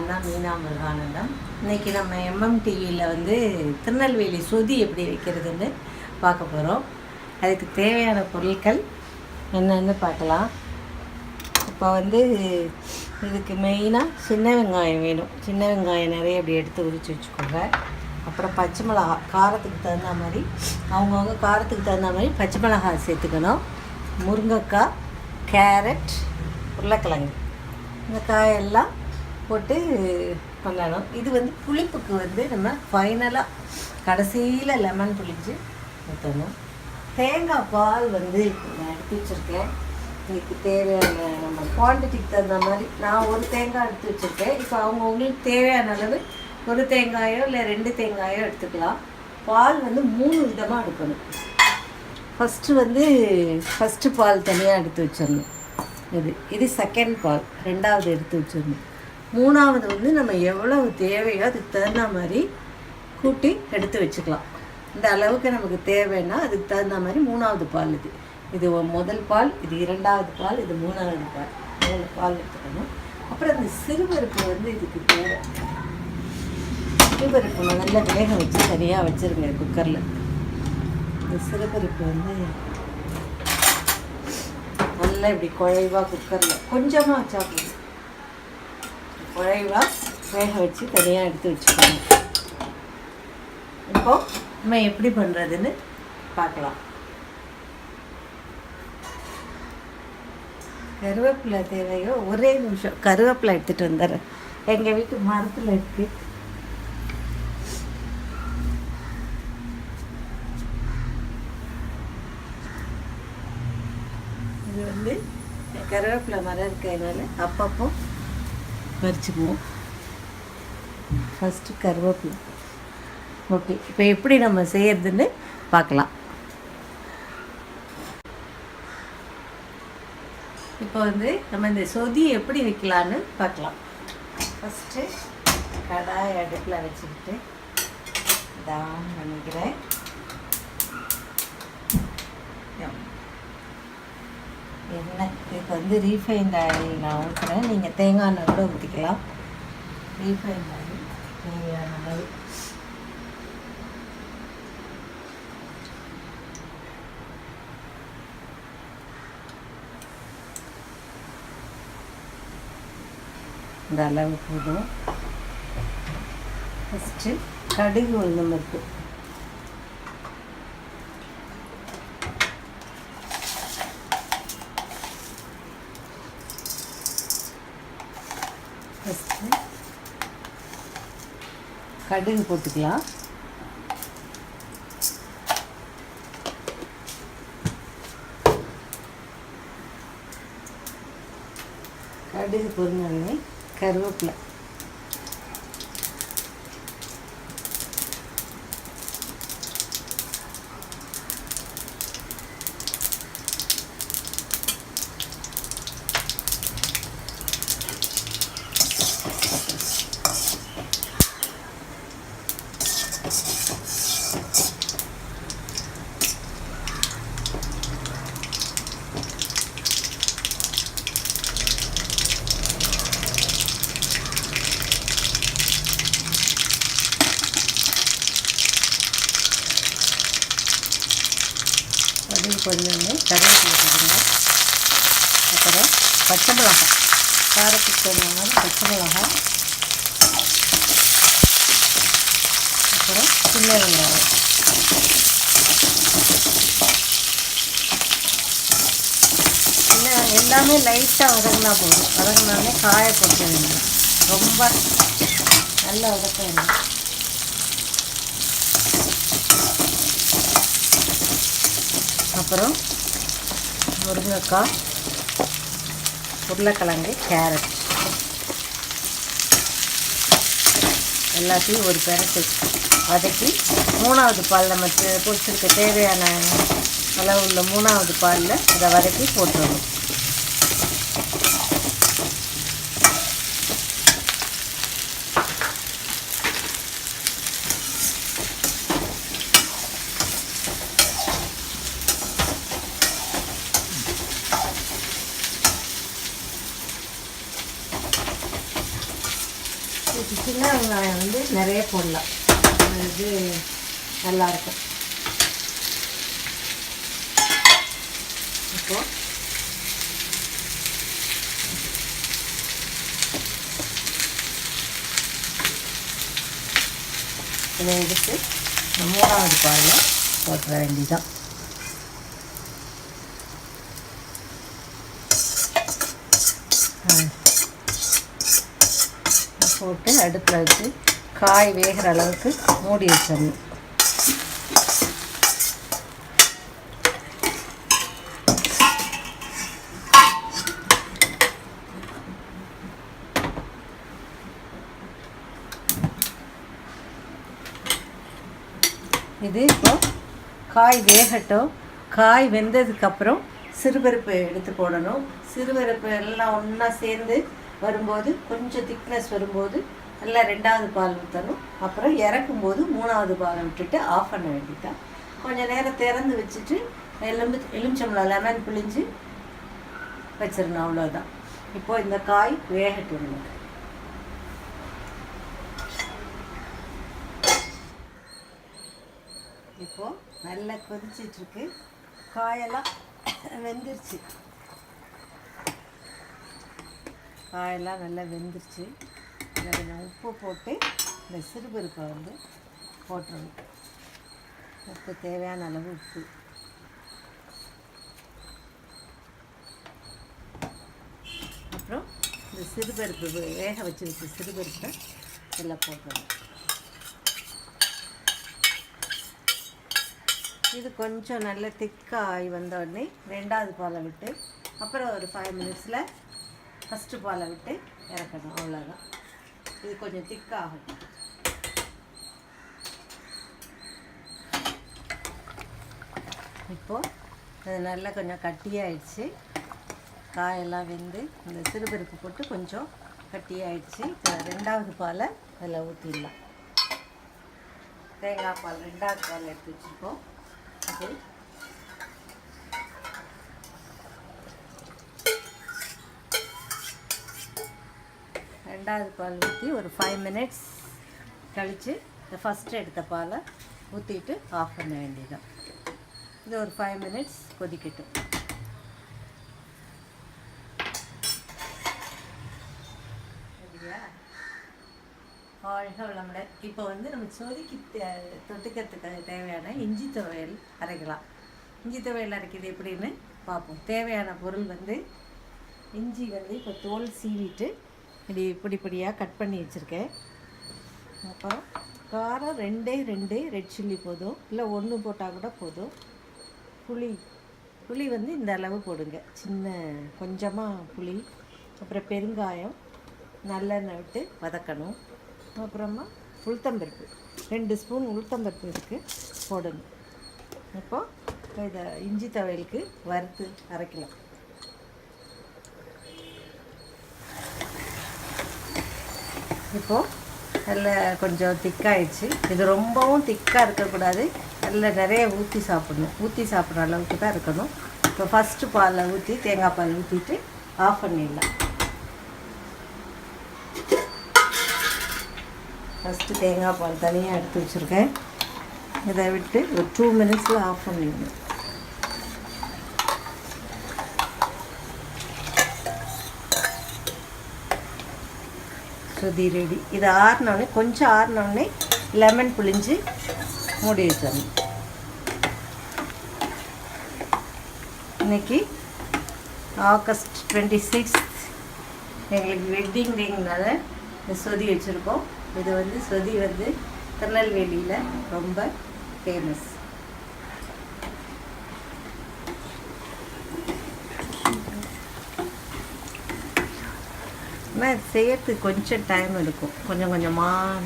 நான் தான் மீனா முருகானந்தம். இன்றைக்கி நம்ம டிவியில் வந்து திருநெல்வேலி சொதி எப்படி வைக்கிறதுன்னு பார்க்க போகிறோம். அதுக்கு தேவையான பொருட்கள் என்னென்னு பார்க்கலாம். இப்போ வந்து இதுக்கு மெயினாக சின்ன வெங்காயம் வேணும். சின்ன வெங்காயம் நிறைய இப்படி எடுத்து உரித்து வச்சுக்கோங்க. அப்புறம் பச்சை மிளகா, காரத்துக்கு தகுந்த மாதிரி அவங்கவுங்க காரத்துக்கு தகுந்த மாதிரி பச்சை மிளகாய் சேர்த்துக்கணும். முருங்கைக்காய், கேரட், உருளைக்கிழங்கு, இந்த காயெல்லாம் போட்டு பண்ணணும். இது வந்து புளிப்புக்கு வந்து நம்ம ஃபைனலாக கடைசியில் லெமன் புளிச்சு ஊற்றணும். தேங்காய் பால் வந்து நான் எடுத்து வச்சுருக்கேன். இதுக்கு தேவையான நம்ம குவான்டிட்டிக்கு தகுந்த மாதிரி நான் ஒரு தேங்காய் எடுத்து வச்சுருக்கேன். இப்போ அவங்களுக்கு தேவையான அளவு ஒரு தேங்காயோ இல்லை 2 தேங்காயோ எடுத்துக்கலாம். பால் வந்து 3 விதமாக எடுக்கணும். ஃபஸ்ட்டு பால் தனியாக எடுத்து வச்சிடணும். இது செகண்ட் பால், 2வது எடுத்து வச்சிடணும். 3வது வந்து நம்ம எவ்வளவு தேவையோ அதுக்கு தகுந்த மாதிரி கூட்டி எடுத்து வச்சுக்கலாம். இந்த அளவுக்கு நமக்கு தேவைன்னா அதுக்கு தகுந்த மாதிரி 3வது பால். இது முதல் பால், இது 2வது பால், இது 3வது பால். 3 பால் எடுத்துக்கணும். அப்புறம் இந்த சிறுபருப்பு வந்து இதுக்கு தேவை. சிறுபருப்பு நல்லா வேக வச்சு சரியாக வச்சுருங்க குக்கரில். இந்த சிறுபருப்பு வந்து நல்லா இப்படி குழைவாக குக்கரில் கொஞ்சமாக வச்சா போதும். குழைவாக வேக வச்சு தனியாக எடுத்து வச்சுக்கோங்க. இப்போது நம்ம எப்படி பண்ணுறதுன்னு பார்க்கலாம். கருவேப்பிலை தேவையோ, ஒரே நிமிஷம் கருவேப்பிலை எடுத்துகிட்டு வந்துடுறேன். எங்கள் வீட்டு மரத்தில் இருக்குது. இது வந்து கருவேப்பிலை மரம் இருக்கிறதுனால அப்பப்போ பறிச்சுக்குவோம். ஃபஸ்ட்டு கருவேப்பிலை. ஓகே, இப்போ எப்படி நம்ம செய்யறதுன்னு பார்க்கலாம். இப்போ வந்து நம்ம இந்த சொதி எப்படி வைக்கலான்னு பார்க்கலாம். ஃபஸ்ட்டு கடாய் அடுப்பில் வச்சுக்கிட்டு தான் பண்ணிக்கிறேன். எண்ணெய், இதுக்கு வந்து ரீஃபைண்ட் ஆயில் நான் ஊற்றுறேன். நீங்கள் தேங்காய் எண்ணெய் கூட ஊற்றிக்கலாம். ரீஃபைண்ட் ஆயில் தேவையான அளவு. இந்த அளவு போதும். ஃபஸ்ட்டு கடுகு உளுந்தம் பருப்பு. ஃபஸ்ட்டு கடுகு போட்டுக்கலாம். கடுகு பொரிஞ்சோடனே கருவேப்பிலை, கொஞ்சம் கருவேப்பிலை போடுங்க. அப்புறம் பச்சை மிளகாய், காரத்துக்கு தகுந்த பச்சை மிளகாய், அப்புறம் சின்ன வெங்காயம். எல்லாமே லைட்டாக வதங்கினா போதும். வதங்கினாலே காய போட்டு வேணும். ரொம்ப நல்லா வதக்க வேணும். அப்புறம் முருங்கைக்காய், உருளைக்கிழங்கு, கேரட் எல்லாத்தையும் ஒரு பெரட்டு வதக்கி 3வது பால் நம்ம பொரிச்சிருக்க தேவையான அளவு உள்ள 3வது பாலில் அதை வதக்கி போட்டுடணும். சின்ன வெங்காயம் வந்து நிறைய போடலாம், இது நல்லாயிருக்கும். இப்போது இதை எடுத்து 3வது பாலில் போட்டுற வேண்டியதான். போட்டு அடுப்பில் வச்சு காய் வேகிற அளவுக்கு மூடி வச்சிடணும். இது இப்போ காய் வேகட்டும். காய் வெந்ததுக்கப்புறம் சிறுபருப்பு எடுத்து போடணும். சிறுபருப்பு எல்லாம் ஒன்றா சேர்ந்து வரும்போது கொஞ்சம் திக்னஸ் வரும்போது நல்லா 2வது பால் ஊற்றணும். அப்புறம் இறக்கும்போது 3வது பாலை விட்டுட்டு ஆஃப் பண்ண வேண்டியதான். கொஞ்சம் நேரம் திறந்து வச்சுட்டு எலுமிச்சம்பழம் லெமன் பிழிஞ்சு வச்சிடணும். அவ்வளோதான். இப்போது இந்த காய் வேகட்டும். நமக்கு இப்போது நல்லா கொதிச்சிட்ருக்கு. காயெல்லாம் வெந்துருச்சு. காயெல்லாம் நல்லா வெந்துருச்சு. இதில் கொஞ்சம் உப்பு போட்டு இந்த சிறுபருப்பை வந்து போட்டுருணும். உப்பு தேவையான அளவு உப்பு. அப்புறம் இந்த சிறுபருப்பு வேக வச்சு சிறுபருப்பை இதில் போட்டுருணும். இது கொஞ்சம் நல்ல திக்காகி வந்த உடனே 2வது பாலை விட்டு அப்புறம் ஒரு 5 மினிட்ஸில் ஃபஸ்ட்டு பாலை விட்டு இறக்கணும். அவ்வளோதான். இது கொஞ்சம் திக்காகும். இப்போது அது நல்லா கொஞ்சம் கட்டியாகிடுச்சு. காயெல்லாம் வெந்து இந்த சிறுபருப்பு போட்டு கொஞ்சம் கட்டியாகிடுச்சு. 2வது பாலை அதில் ஊற்றிடலாம். தேங்காய் பால் 2வது பால் எடுத்து வச்சுருக்கோம். அது 2வது பால் ஊற்றி ஒரு 5 மினிட்ஸ் கழித்து இந்த ஃபஸ்ட்டு எடுத்த பாலை ஊற்றிட்டு ஆஃப் பண்ண வேண்டியதான். இது ஒரு 5 மினிட்ஸ் கொதிக்கட்டும். வாழ்க வளமுடன். இப்போ வந்து நம்ம சொதிக்கு தொட்டுக்கிறதுக்கு தேவையான இஞ்சி துவையல் அரைக்கலாம். இஞ்சி துவையல் அரைக்கிறது எப்படின்னு பார்ப்போம். தேவையான பொருள் வந்து இஞ்சி வந்து இப்போ தோல் சீவிட்டு இப்படி பொடியாக கட் பண்ணி வச்சுருக்கேன். அப்புறம் காரம் 2 ரெட் சில்லி போதும், இல்லை 1 போட்டால் கூட போதும். புளி வந்து இந்த அளவு போடுங்க, சின்ன கொஞ்சமாக புளி. அப்புறம் பெருங்காயம், நல்லெண்ணெய் விட்டு வதக்கணும். அப்புறமா உளுத்தம்பருப்பு 2 ஸ்பூன் உளுத்தம்பருப்பு இருக்குது போடணும். இப்போது இதை இஞ்சி துவையலுக்கு வறுத்து அரைக்கலாம். இப்போது அதில் கொஞ்சம் திக்காகிடுச்சு. இது ரொம்பவும் திக்காக இருக்கக்கூடாது, அதில் நிறைய ஊற்றி சாப்பிட்ணும். ஊற்றி சாப்பிட்ற அளவுக்கு தான் இருக்கணும். இப்போ ஃபஸ்ட்டு பாலை ஊற்றி தேங்காய் பால் ஊற்றிட்டு ஆஃப் பண்ணிடலாம். ஃபஸ்ட்டு தேங்காய் பால் தனியாக எடுத்து வச்சுருக்கேன். இதை விட்டு ஒரு 2 மினிட்ஸில் ஆஃப் பண்ணிடணும். சொதி ரெடி. இது ஆறினோடனே கொஞ்சம் ஆறினோடனே லெமன் புழிஞ்சு மூடி வச்சிடணும். இன்றைக்கி ஆகஸ்ட் 26 எங்களுக்கு வெட்டிங் டேங்னால இந்த சொதி வச்சுருக்கோம். இது வந்து சொதி வந்து திருநெல்வேலியில் ரொம்ப ஃபேமஸ். ஆனால் செய்யறதுக்கு கொஞ்சம் டைம் எடுக்கும், கொஞ்சம் கொஞ்சமாக